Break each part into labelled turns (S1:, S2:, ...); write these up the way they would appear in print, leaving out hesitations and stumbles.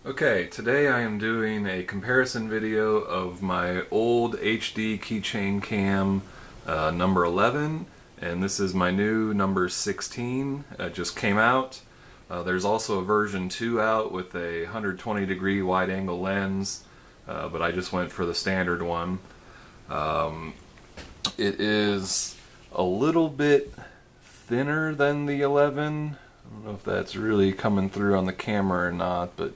S1: Okay, today I am doing a comparison video of my old HD Keychain Cam number 11, and this is my new number 16. It just came out. There's also a version 2 out with a 120-degree wide-angle lens, but I just went for the standard one. It is a little bit thinner than the 11. I don't know if that's really coming through on the camera or not, but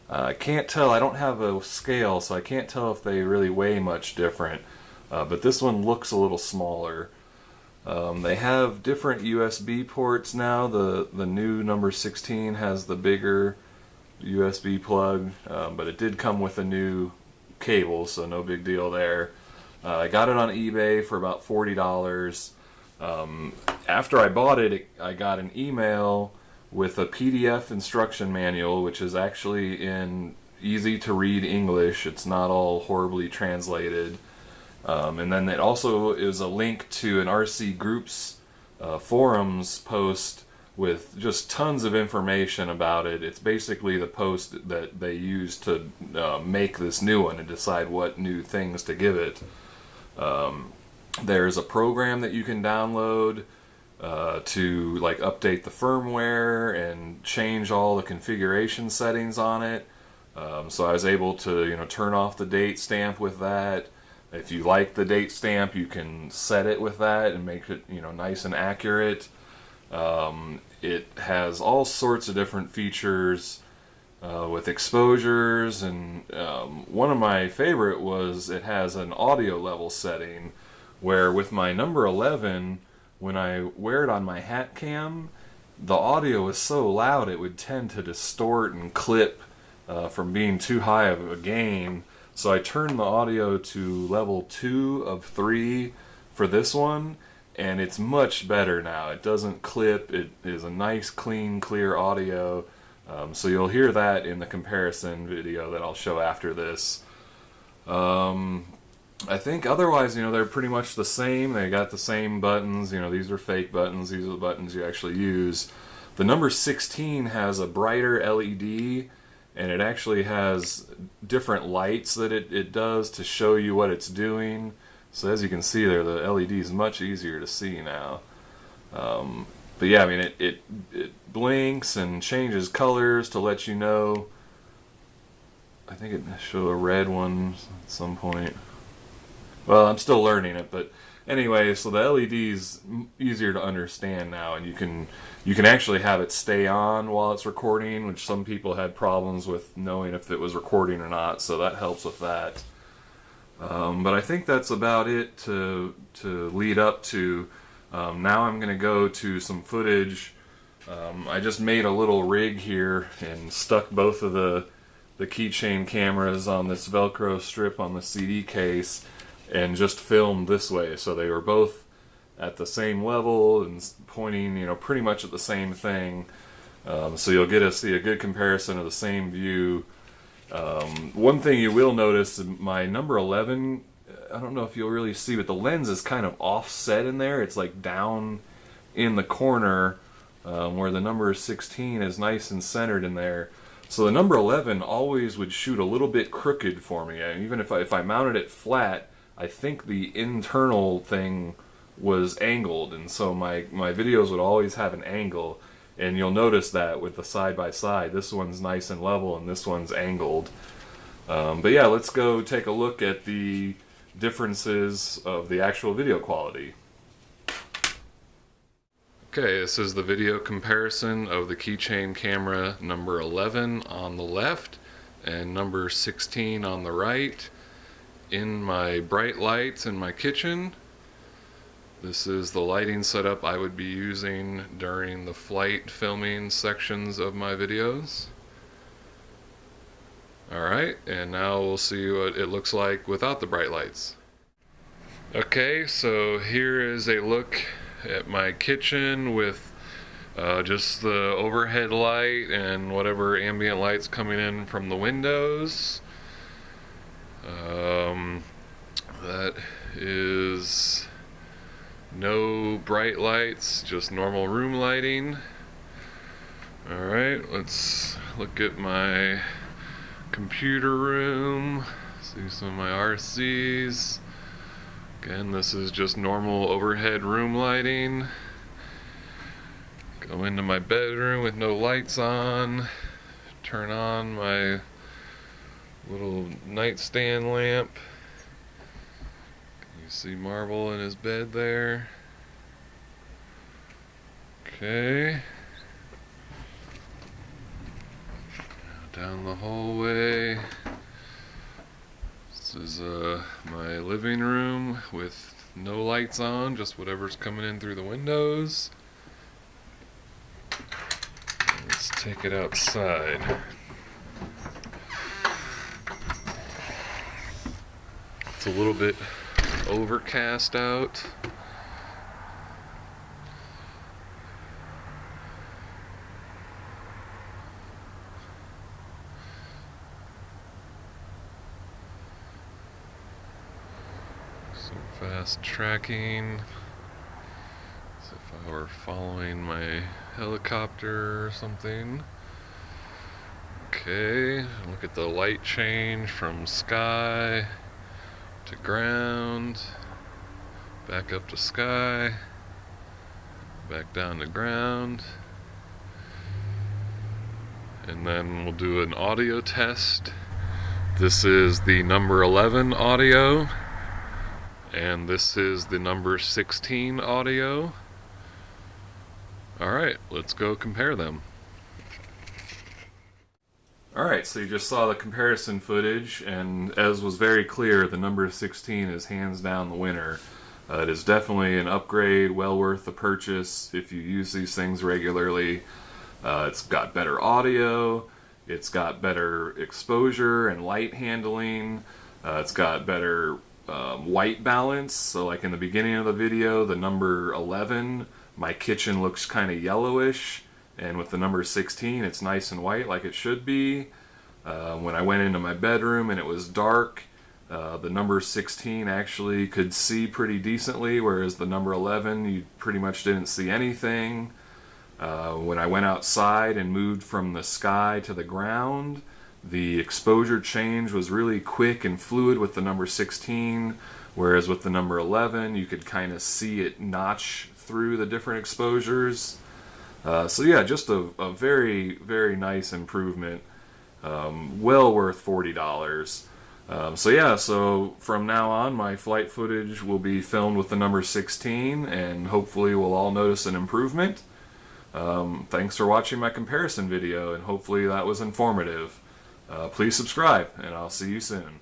S1: I can't tell. I don't have a scale, so I can't tell if they really weigh much different. But this one looks a little smaller. They have different USB ports now. The new number 16 has the bigger USB plug, but it did come with a new cable, so no big deal there. I got it on eBay for about $40. After I bought it, I got an email with a PDF instruction manual, which is actually in easy to read English. It's not all horribly translated. And then it also is a link to an RC Groups forums post with just tons of information about it. It's basically the post that they use to make this new one and decide what new things to give it. There's a program that you can download to like update the firmware and change all the configuration settings on it. So I was able to turn off the date stamp with that. If you like the date stamp, you can set it with that and make it nice and accurate. It has all sorts of different features with exposures, and one of my favorite was it has an audio level setting where with my number 11, when I wear it on my hat cam, the audio is so loud it would tend to distort and clip from being too high of a gain. So I turned the audio to level 2 of 3 for this one, and it's much better now. It doesn't clip. It is a nice, clean, clear audio. So you'll hear that in the comparison video that I'll show after this. I think otherwise, they're pretty much the same. They got the same buttons. These are fake buttons. These are the buttons you actually use. The number 16 has a brighter LED, and it actually has different lights that it does to show you what it's doing. So as you can see there, the LED is much easier to see now. But yeah, I mean, it blinks and changes colors to let you know. I think it showed a red one at some point. Well, I'm still learning it, but anyway, so the LED is easier to understand now, and you can actually have it stay on while it's recording, which some people had problems with knowing if it was recording or not, so that helps with that. But I think that's about it to lead up to. Now I'm going to go to some footage. I just made a little rig here and stuck both of the keychain cameras on this Velcro strip on the CD case, and just filmed this way, so they were both at the same level and pointing, pretty much at the same thing. So you'll get to see a good comparison of the same view. One thing you will notice, my number 11, I don't know if you'll really see, but the lens is kind of offset in there. It's like down in the corner, where the number 16 is nice and centered in there. So the number 11 always would shoot a little bit crooked for me. And even if I mounted it flat, I think the internal thing was angled, and so my videos would always have an angle, and you'll notice that with the side-by-side. This one's nice and level, and this one's angled. But yeah, let's go take a look at the differences of the actual video quality. Okay, this is the video comparison of the Keychain Camera number 11 on the left and number 16 on the right. In my bright lights in my kitchen. This is the lighting setup I would be using during the flight filming sections of my videos. Alright, and now we'll see what it looks like without the bright lights. Okay, so here is a look at my kitchen with just the overhead light and whatever ambient lights coming in from the windows. That is no bright lights, just normal room lighting. Alright, let's look at my computer room. See some of my RCs. Again, this is just normal overhead room lighting. Go into my bedroom with no lights on. Turn on my little nightstand lamp. You see Marble in his bed there. Okay. Now down the hallway. This is my living room with no lights on, just whatever's coming in through the windows. Let's take it outside. It's a little bit overcast out. Some fast tracking, as if I were following my helicopter or something. Okay, look at the light change from sky to ground, back up to sky, back down to ground. And then we'll do an audio test. This is the number 11 audio, and this is the number 16 audio. Alright, let's go compare them. Alright, so you just saw the comparison footage, and as was very clear, the number 16 is hands down the winner. It is definitely an upgrade, well worth the purchase if you use these things regularly. It's got better audio, it's got better exposure and light handling, it's got better white balance. So like in the beginning of the video, the number 11, my kitchen looks kind of yellowish, and with the number 16 it's nice and white like it should be. When I went into my bedroom and it was dark, the number 16 actually could see pretty decently, whereas the number 11 you pretty much didn't see anything. When I went outside and moved from the sky to the ground, the exposure change was really quick and fluid with the number 16, whereas with the number 11 you could kind of see it notch through the different exposures. So yeah, just a very, very nice improvement. Well worth $40. So yeah, so from now on my flight footage will be filmed with the number 16, and hopefully we'll all notice an improvement. Thanks for watching my comparison video, and hopefully that was informative. Please subscribe, and I'll see you soon.